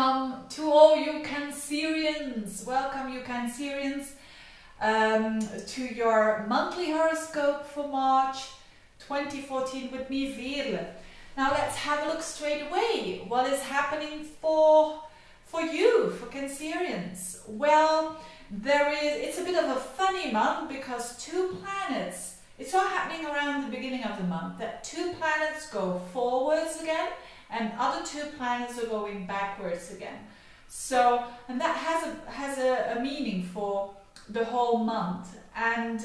Welcome to all you Cancerians. Welcome you Cancerians to your monthly horoscope for March 2014 with me, Veerle. Now let's have a look straight away. What is happening for you, for Cancerians? Well, it's a bit of a funny month because two planets, it's all happening around the beginning of the month, that two planets go forwards again and other two planets are going backwards again. So, and that has a meaning for the whole month. And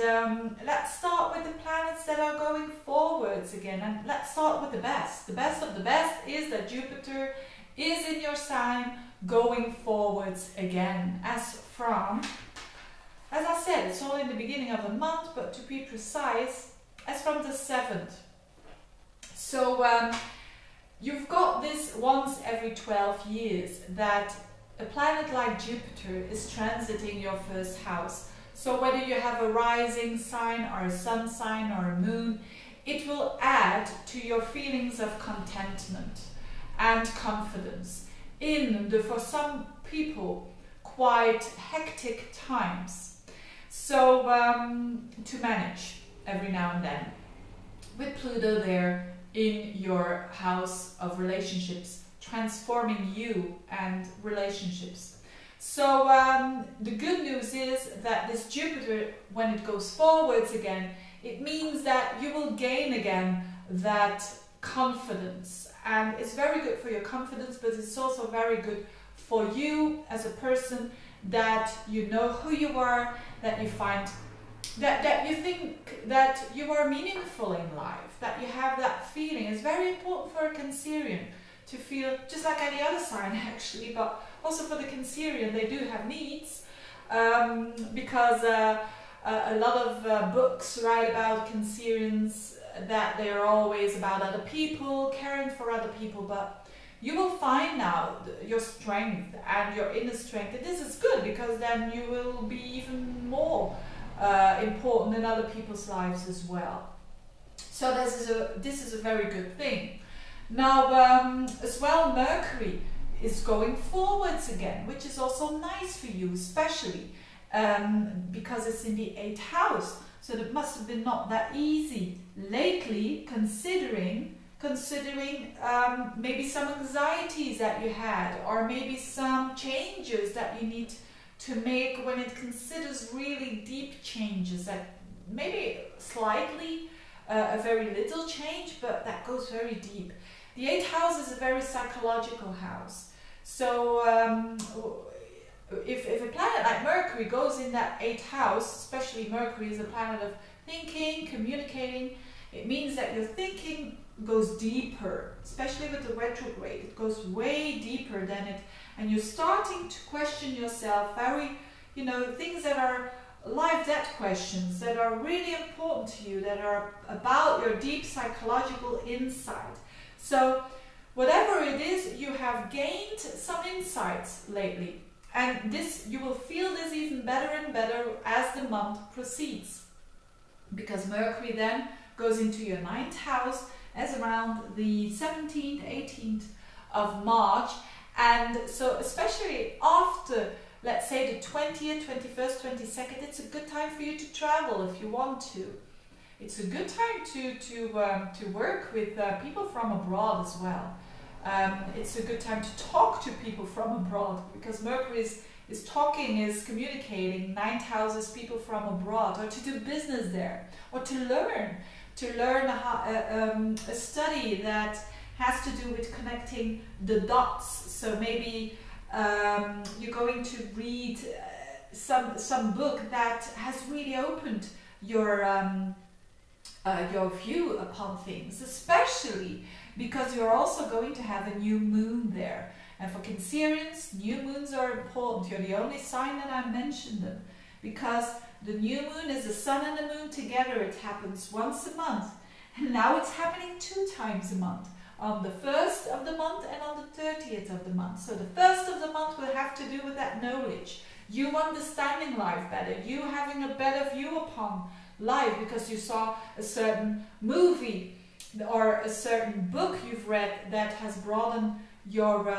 let's start with the planets that are going forwards again. And let's start with the best. The best of the best is that Jupiter is in your sign going forwards again. As I said, it's all in the beginning of the month, but to be precise, as from the 7th. So you've got this once every 12 years that a planet like Jupiter is transiting your first house. So whether you have a rising sign or a sun sign or a moon, it will add to your feelings of contentment and confidence in the, for some people, quite hectic times. So to manage every now and then, with Pluto there in your house of relationships, transforming you and relationships. So the good news is that this Jupiter, when it goes forwards again, it means that you will gain again that confidence. And it's very good for your confidence, but it's also very good for you as a person, that you know who you are, that you find that you think that you are meaningful in life, that you have that feeling. It's very important for a Cancerian to feel, just like any other sign actually, but also for the Cancerian, they do have needs, because a lot of books write about Cancerians, that they are always about other people, caring for other people, but you will find now your strength and your inner strength, and this is good because then you will be even more important in other people's lives as well. So this is a very good thing. Now as well, Mercury is going forwards again, which is also nice for you, especially because it's in the 8th house. So it must have been not that easy lately, considering maybe some anxieties that you had, or maybe some changes that you need to make when it considers really deep changes, that maybe slightly a very little change, but that goes very deep. The 8th house is a very psychological house. So if a planet like Mercury goes in that 8th house, especially Mercury is a planet of thinking, communicating, it means that your thinking goes deeper, especially with the retrograde. It goes way deeper than it, and you're starting to question yourself, very, things that are life-death questions that are really important to you, that are about your deep psychological insight. So whatever it is, you have gained some insights lately, and this, you will feel this even better and better as the month proceeds, because Mercury then goes into your 9th house as around the 17th, 18th of March. And so especially after, let's say, the 20th, 21st, 22nd, it's a good time for you to travel if you want to. It's a good time to work with people from abroad as well. It's a good time to talk to people from abroad, because Mercury is talking, is communicating. 9th house is people from abroad, or to do business there, or to learn a study that has to do with connecting the dots. So maybe you're going to read some book that has really opened your view upon things, especially because you're also going to have a new moon there. And for Cancerians, new moons are important. You're the only sign that I mentioned them, because the new moon is the sun and the moon together. It happens once a month, and now it's happening 2 times a month, on the 1st of the month and on the 30th of the month. So the 1st of the month will have to do with that knowledge, you understanding life better, you having a better view upon life because you saw a certain movie or a certain book you've read that has broadened your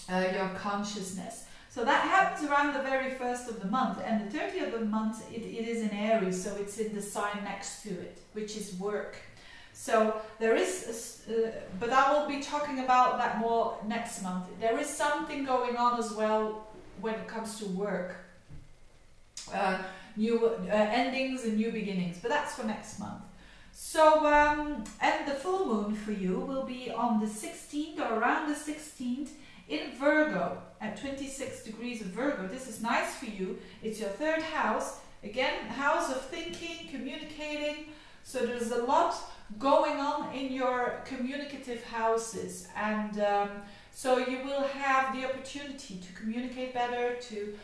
your consciousness. So that happens around the very first of the month, and the 30th of the month it is in Aries, so it's in the sign next to it, which is work. So there is, but I will be talking about that more next month. There is something going on as well when it comes to work. New endings and new beginnings, but that's for next month. So, and the full moon for you will be on the 16th or around the 16th in Virgo at 26 degrees of Virgo. This is nice for you. It's your third house. Again, house of thinking, communicating. So there's a lot going on in your communicative houses, and so you will have the opportunity to communicate better, to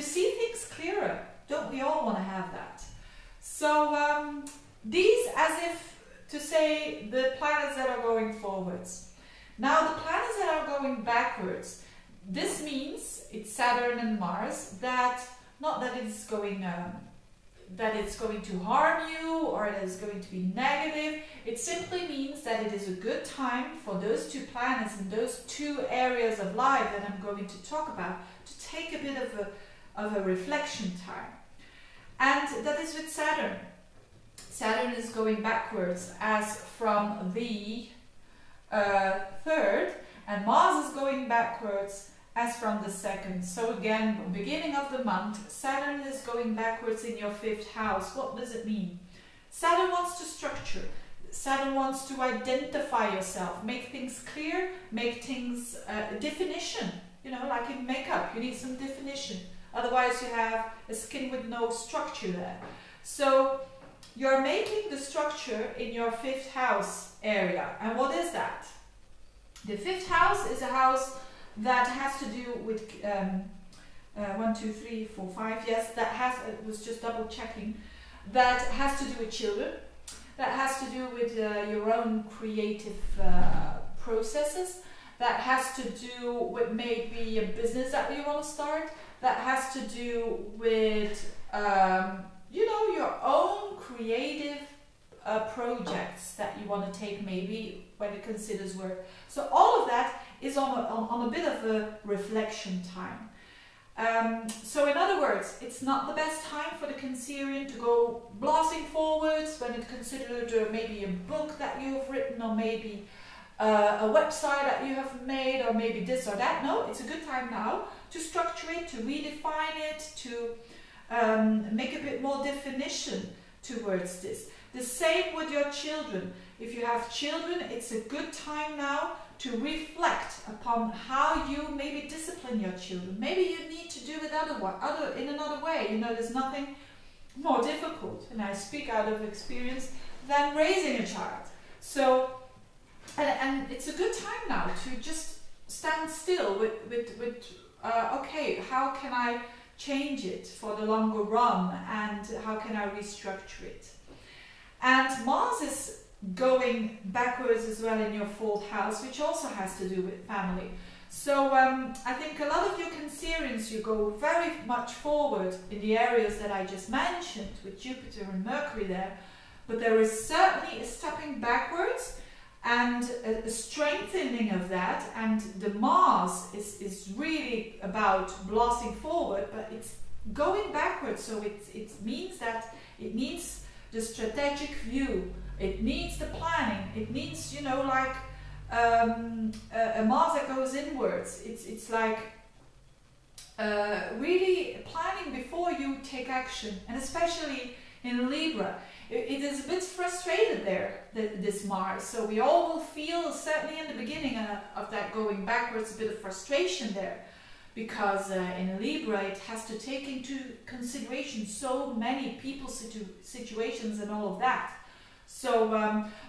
see things clearer. Don't we all want to have that? So these, as if to say, the planets that are going forwards. Now the planets that are going backwards, this means it's Saturn and Mars, that not that it's going to harm you or that it's going to be negative. It simply means that it is a good time for those two planets in those two areas of life that I'm going to talk about to take a bit of a reflection time. And that is with Saturn. Saturn is going backwards as from the 3rd, and Mars is going backwards as from the 2nd. So again, beginning of the month, Saturn is going backwards in your 5th house. What does it mean? Saturn wants to structure. Saturn wants to identify yourself, make things clear, make things definition. You know, like in makeup, you need some definition. Otherwise you have a skin with no structure there. So you're making the structure in your 5th house area. And what is that? The 5th house is a house that has to do with 1, 2, 3, 4, 5. Yes, that has. It was just double checking. That has to do with children. That has to do with your own creative processes. That has to do with maybe a business that you want to start. That has to do with you know, your own creative projects that you want to take, maybe when it considers work. So all of that is on a bit of a reflection time. So in other words, it's not the best time for the Cancerian to go blasting forwards when it considered maybe a book that you have written, or maybe a website that you have made, or maybe this or that. No, it's a good time now to structure it, to redefine it, to make a bit more definition towards this. The same with your children. If you have children, it's a good time now to reflect upon how you maybe discipline your children. Maybe you need to do it in another way. You know, there's nothing more difficult, and I speak out of experience, than raising a child. So, and it's a good time now to just stand still with okay, how can I change it for the longer run, and how can I restructure it? And Mars is going backwards as well in your 4th house, which also has to do with family. So I think a lot of you Cancerians, you go very much forward in the areas that I just mentioned with Jupiter and Mercury there, but there is certainly a stepping backwards and a strengthening of that, and the Mars is really about blasting forward, but it's going backwards. So it means that it needs the strategic view, it needs the planning, it needs, you know, like a Mars that goes inwards. It's like really planning before you take action, and especially in Libra. It is a bit frustrated there, this Mars. So we all will feel, certainly in the beginning of that going backwards, a bit of frustration there. Because in Libra, it has to take into consideration so many people's situations and all of that. So,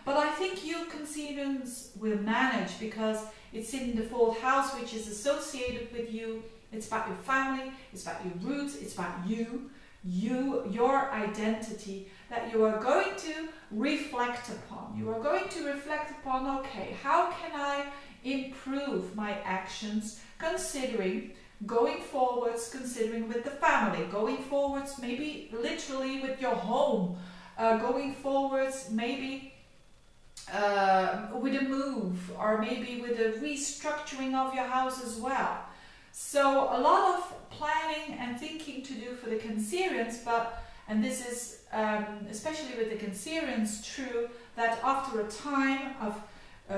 but I think you Cancerians will manage, because it's in the 4th house, which is associated with you. It's about your family, it's about your roots, it's about you, your identity, that you are going to reflect upon. You are going to reflect upon, okay, how can I improve my actions, considering going forwards, considering with the family, going forwards maybe literally with your home, going forwards maybe with a move, or maybe with a restructuring of your house as well. So a lot of planning and thinking to do for the Cancerians, and this is especially with the Cancerians true, that after a time of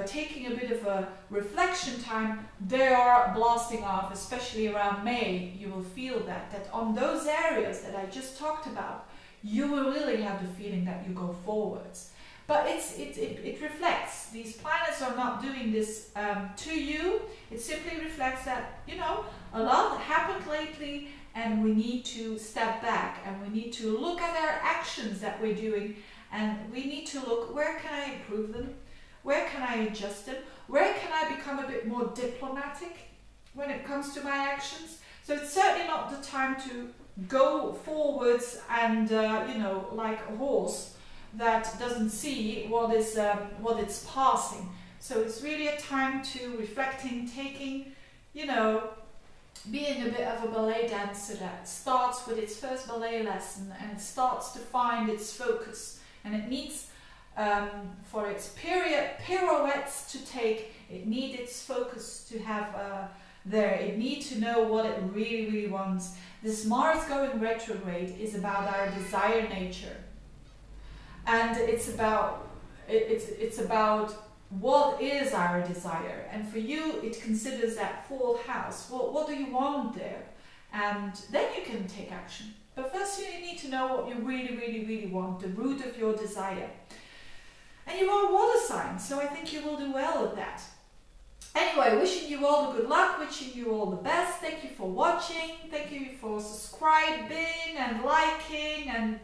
taking a bit of a reflection time, they are blasting off, especially around May. You will feel that on those areas that I just talked about, you will really have the feeling that you go forwards. But it reflects, these planets are not doing this to you. It simply reflects that, you know, a lot happened lately and we need to step back and we need to look at our actions that we're doing, and we need to look, where can I improve them? Where can I adjust them? Where can I become a bit more diplomatic when it comes to my actions? So it's certainly not the time to go forwards and, you know, like a horse that doesn't see what it's passing. So it's really a time to reflecting, taking, you know, being a bit of a ballet dancer that starts with its first ballet lesson and starts to find its focus, and it needs for its pirouettes to take, it needs its focus to have there. It needs to know what it really wants. This Mars going retrograde is about our desire nature. And it's about what is our desire, and for you it considers that fourth house. What do you want there? And then you can take action. But first you need to know what you really want, the root of your desire. And you are a water sign, so I think you will do well at that. Anyway, wishing you all the good luck, wishing you all the best. Thank you for watching, thank you for subscribing and liking, and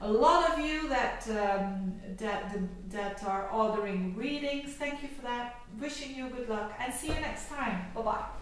a lot of you that are ordering readings. Thank you for that. Wishing you good luck and see you next time. Bye bye.